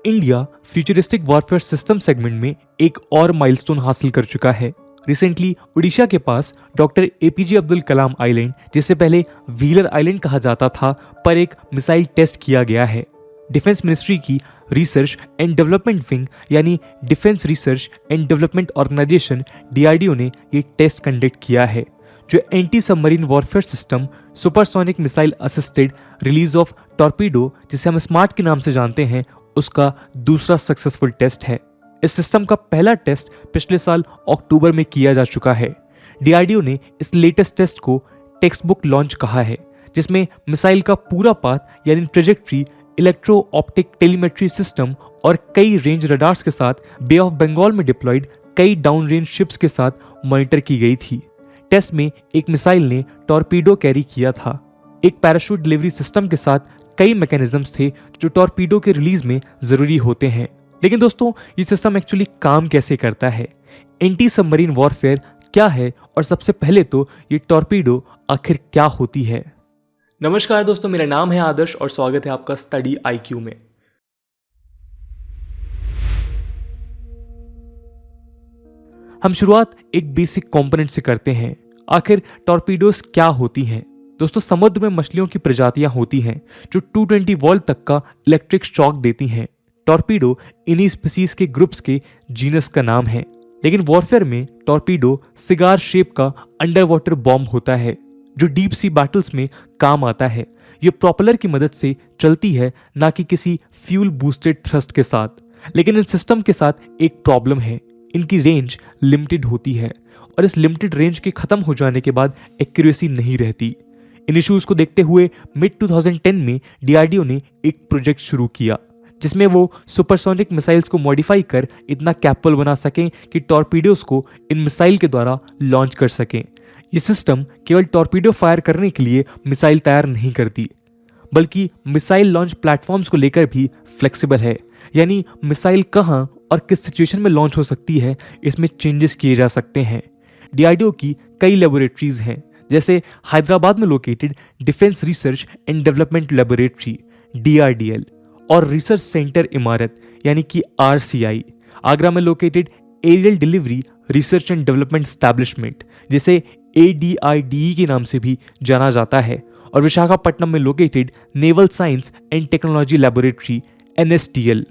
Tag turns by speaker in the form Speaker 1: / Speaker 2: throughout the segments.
Speaker 1: India futuristic warfare system segment में एक और माइलस्टोन हासिल कर चुका है। रिसेंटली उड़ीसा के पास doctor APJ Abdul Kalam island, जिसे पहले व्हीलर आइलैंड कहा जाता था, पर एक मिसाइल टेस्ट किया गया है। डिफेंस मिनिस्ट्री की रिसर्च एंड डेवलपमेंट विंग यानी defence research and development organisation DRDO ने ये टेस्ट कंडक्ट किया है, जो anti submarine warfare system supersonic missile assisted release of torpedo, जिसे हम स्मार्ट के नाम से जानते हैं, उसका दूसरा सक्सेसफुल टेस्ट है। इस सिस्टम का पहला टेस्ट पिछले साल अक्टूबर में किया जा चुका है। डीआरडीओ ने इस लेटेस्ट टेस्ट को टेक्स्ट बुक लॉन्च कहा है, जिसमें मिसाइल का पूरा पाथ यानी trajectory, electro optic telemetry system और कई रेंज रडार्स के साथ बे ऑफ बंगाल में डिप्लॉयड कई डाउन रेंज शिप्स के साथ मॉनिटर की गई थी। टेस्ट में एक मिसाइल ने टॉर्पीडो कैरी किया था। एक पैराशूट डिलीवरी सिस्टम के साथ कई मैकेनिज्म्स थे जो टॉर्पीडो के रिलीज में जरूरी होते हैं। लेकिन दोस्तों, ये सिस्टम एक्चुअली काम कैसे करता है, एंटी सबमरीन वॉरफेयर क्या है, और सबसे पहले तो ये टॉर्पीडो आखिर क्या होती है।
Speaker 2: नमस्कार दोस्तों, मेरा नाम है आदर्श और स्वागत है आपका स्टडी आईक्यू में।
Speaker 1: हम शुरुआत एक बेसिक कंपोनेंट से करते हैं। आखिर टॉर्पीडोज क्या होती हैं? दोस्तों, समुद्र में मछलियों की प्रजातियां होती हैं जो 220 वोल्ट तक का इलेक्ट्रिक शॉक देती हैं। टॉर्पीडो इन्हीं स्पीसीज के ग्रुप्स के जीनस का नाम है। लेकिन वॉरफेयर में टॉर्पीडो सिगार शेप का अंडर वाटर बॉम्ब होता है जो डीप सी बैटल्स में काम आता है। ये प्रोपेलर की मदद से चलती है, ना कि किसी फ्यूल बूस्टेड थ्रस्ट के साथ। लेकिन इस सिस्टम के साथ एक प्रॉब्लम है, इनकी रेंज लिमिटेड होती है और इस लिमिटेड रेंज के खत्म हो जाने के बाद एक्यूरेसी नहीं रहती। इन इश्यूज को देखते हुए मिड 2010 में डीआरडीओ ने एक प्रोजेक्ट शुरू किया, जिसमें वो सुपरसोनिक मिसाइल्स को मॉडिफाई कर इतना कैपेबल बना सकें कि टॉर्पीडोज को इन मिसाइल के द्वारा लॉन्च कर सकें। ये सिस्टम केवल टॉर्पीडो फायर करने के लिए मिसाइल तैयार नहीं करती, बल्कि मिसाइल लॉन्च प्लेटफॉर्म्स को लेकर भी फ्लेक्सिबल है। यानी मिसाइल कहां और किस सिचुएशन में लॉन्च हो सकती है, इसमें चेंजेस किए जा सकते हैं। डीआरडीओ की कई लेबोरेटरीज हैं, जैसे हैदराबाद में located defence research and development laboratory DRDL और रिसर्च सेंटर इमारत यानी कि आरसीआई, आगरा में located aerial delivery research and development establishment, जिसे एडीआईडीई के नाम से भी जाना जाता है, और विशाखापट्टनम में located naval science and technology laboratory NSTL,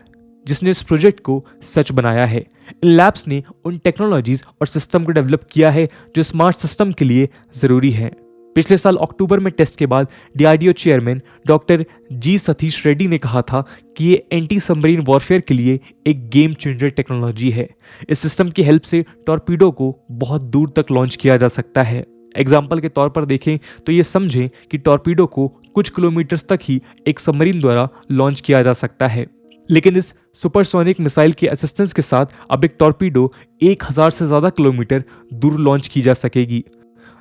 Speaker 1: जिसने इस प्रोजेक्ट को सच बनाया है। इन लैब्स ने उन टेक्नोलॉजीज और सिस्टम को डेवलप किया है जो स्मार्ट सिस्टम के लिए जरूरी है। पिछले साल अक्टूबर में टेस्ट के बाद डीआरडीओ चेयरमैन डॉक्टर जी सतीश रेड्डी ने कहा था कि ये एंटी सबमरीन वॉरफेयर के लिए एक गेम चेंजर टेक्नोलॉजी है। इस सिस्टम की हेल्प से टॉर्पीडो को बहुत दूर तक लॉन्च किया जा सकता है। एग्जाम्पल के तौर पर देखें तो ये समझें कि टॉर्पीडो को कुछ किलोमीटर्स तक ही एक सबमरीन द्वारा लॉन्च किया जा सकता है। लेकिन इस सुपरसोनिक मिसाइल के असिस्टेंस के साथ अब एक टॉर्पीडो 1000 से ज़्यादा किलोमीटर दूर लॉन्च की जा सकेगी।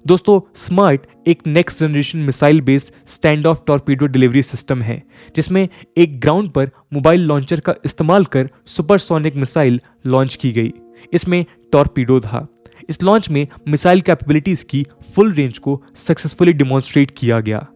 Speaker 1: दोस्तों, स्मार्ट एक next generation missile based stand of torpedo delivery system है, जिसमें एक ग्राउंड पर मोबाइल लॉन्चर का इस्तेमाल कर सुपरसोनिक मिसाइल लॉन्च की गई। इसमें टॉर्पीडो था। इस लॉन्च में मिसाइल कैपेबिलिटीज की फुल रेंज को सक्सेसफुली डिमॉन्स्ट्रेट किया गया।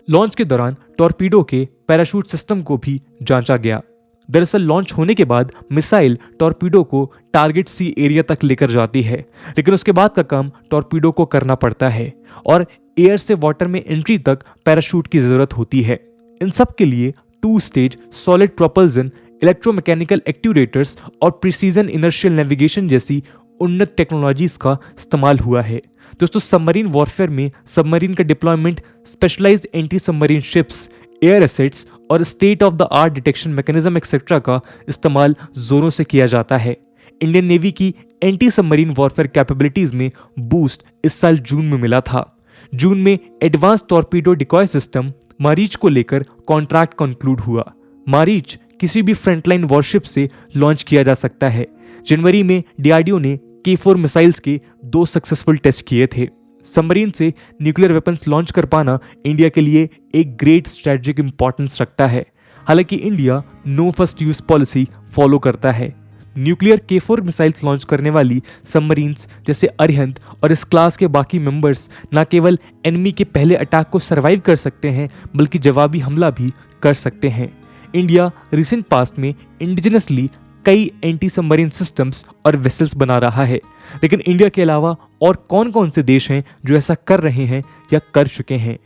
Speaker 1: लॉन्च के दौरान टॉर्पीडो के पैराशूट सिस्टम को भी जांचा गया। दरअसल लॉन्च होने के बाद मिसाइल टॉर्पीडो को टारगेट सी एरिया तक लेकर जाती है, लेकिन उसके बाद का काम टॉर्पीडो को करना पड़ता है और एयर से वाटर में एंट्री तक पैराशूट की जरूरत होती है। इन सब के लिए 2 stage solid propulsion, electromechanical actuators और प्रिसीजन इनर्शियल नेविगेशन जैसी उन्नत टेक्नोलॉजीज का इस्तेमाल हुआ है। दोस्तों, सबमरीन वॉरफेयर में सबमरीन का deployment, specialised anti submarine ships, air assets और state of the art detection mechanism etcetera का इस्तेमाल जोरों से किया जाता है। इंडियन नेवी की एंटी सबमरीन वॉरफेयर कैपेबिलिटीज में बूस्ट इस साल जून में मिला था। जून में advance torpedo decoy system Marich को लेकर कॉन्ट्रैक्ट कंक्लूड हुआ। मारीच किसी भी फ्रंटलाइन वॉरशिप से लॉन्च किया जा सकता है। जनवरी में डीआरडीओ ने K4 मिसाइल्स के 2 सक्सेसफुल टेस्ट किए थे। सबमरीन से न्यूक्लियर वेपन्स लॉन्च कर पाना इंडिया के लिए एक ग्रेट स्ट्रेटेजिक इंपॉर्टेंस रखता है। हालांकि India no first use policy follow करता है। न्यूक्लियर K4 मिसाइल्स लॉन्च करने वाली सबमरीन्स जैसे अरिहंत और इस क्लास के बाकी मेंबर्स न केवल एनिमी के पहले अटैक को सर्वाइव कर सकते हैं, बल्कि जवाबी हमला भी कर सकते हैं। इंडिया रिसेंट पास्ट में इंडिजिनसली कई एंटी सबमरीन सिस्टम्स और वेसल्स बना रहा है, लेकिन इंडिया के अलावा और कौन कौन से देश हैं जो ऐसा कर रहे हैं या कर चुके हैं।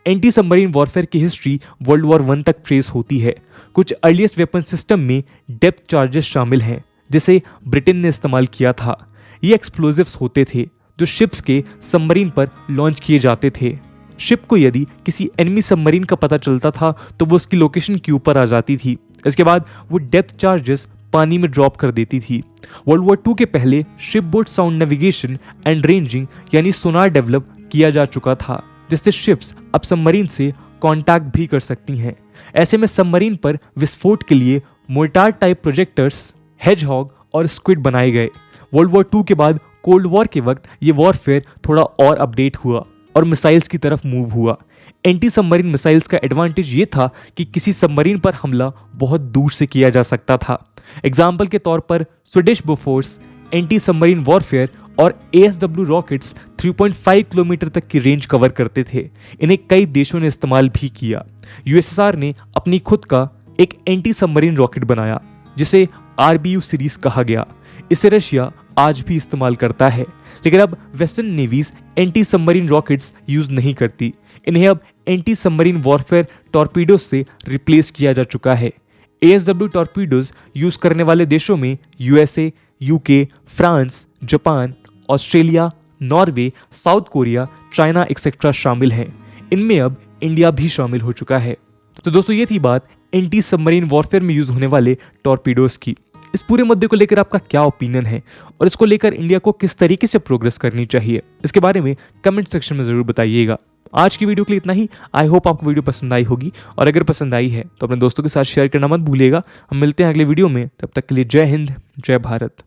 Speaker 1: एंटी सबमरीन वॉरफेयर की हिस्ट्री वर्ल्ड वॉर 1 तक ट्रेस होती है। कुछ अर्लीस्ट वेपन सिस्टम में डेप्थ चार्जेस शामिल हैं, जिसे ब्रिटेन ने इस्तेमाल किया था। ये एक्सप्लोजिव्स होते थे जो शिप्स के सबमरीन पर लॉन्च किए जाते थे। शिप को यदि किसी एनिमी सबमरीन का पता चलता था तो वो उसकी लोकेशन के ऊपर आ जाती थी। इसके बाद वो डेप्थ चार्जेस पानी में ड्रॉप कर देती थी। वर्ल्ड वॉर 2 के पहले ship board sound navigation and ranging यानी सोनार डेवलप किया जा चुका था, जिससे शिप्स अब सबमरीन से कांटेक्ट भी कर सकती हैं। ऐसे में सबमरीन पर विस्फोट के लिए मोर्टार टाइप प्रोजेक्टर्स, हेजहॉग और स्क्विड बनाए गए। वर्ल्ड वॉर 2 के बाद कोल्ड वॉर के वक्त ये वॉरफेयर थोड़ा और अपडेट हुआ और मिसाइल्स की तरफ मूव हुआ। एंटी सबमरीन मिसाइल्स का एडवांटेज ये था कि किसी सबमरीन पर हमला बहुत दूर से किया जा सकता था। एग्जाम्पल के तौर पर Swedish Bofors anti submarine warfare और ASW रॉकेट्स 3.5 किलोमीटर तक की रेंज कवर करते थे। इन्हें कई देशों ने इस्तेमाल भी किया। USSR ने अपनी खुद का एक एंटी सबमरीन रॉकेट बनाया जिसे RBU सीरीज कहा गया। इसे रशिया आज भी इस्तेमाल करता है, लेकिन अब western navies anti submarine rockets use नहीं करती। इन्हें अब एंटी सबमरीन वॉरफेयर टॉर्पीडोज से रिप्लेस किया जा चुका है। ASW टॉर्पीडोज यूज करने वाले देशों में USA, UK, France, Japan, Australia, Norway, south Korea, China etcetera शामिल हैं। इनमें अब इंडिया भी शामिल हो चुका है। तो दोस्तों ये थी बात एंटी सबमरीन वॉरफेयर में यूज होने वाले टॉर्पीडोज की। इस पूरे मुद्दे को लेकर आपका क्या ओपिनियन है और इसको लेकर इंडिया को किस तरीके से प्रोग्रेस करनी चाहिए, इसके बारे में कमेंट सेक्शन में जरूर बताइएगा। आज की वीडियो के लिए इतना ही। आई होप आपको वीडियो पसंद आई होगी, और अगर पसंद आई है तो अपने दोस्तों के साथ शेयर करना मत भूलिएगा। हम मिलते हैं अगले वीडियो में, तब तक के लिए जय हिंद, जय भारत।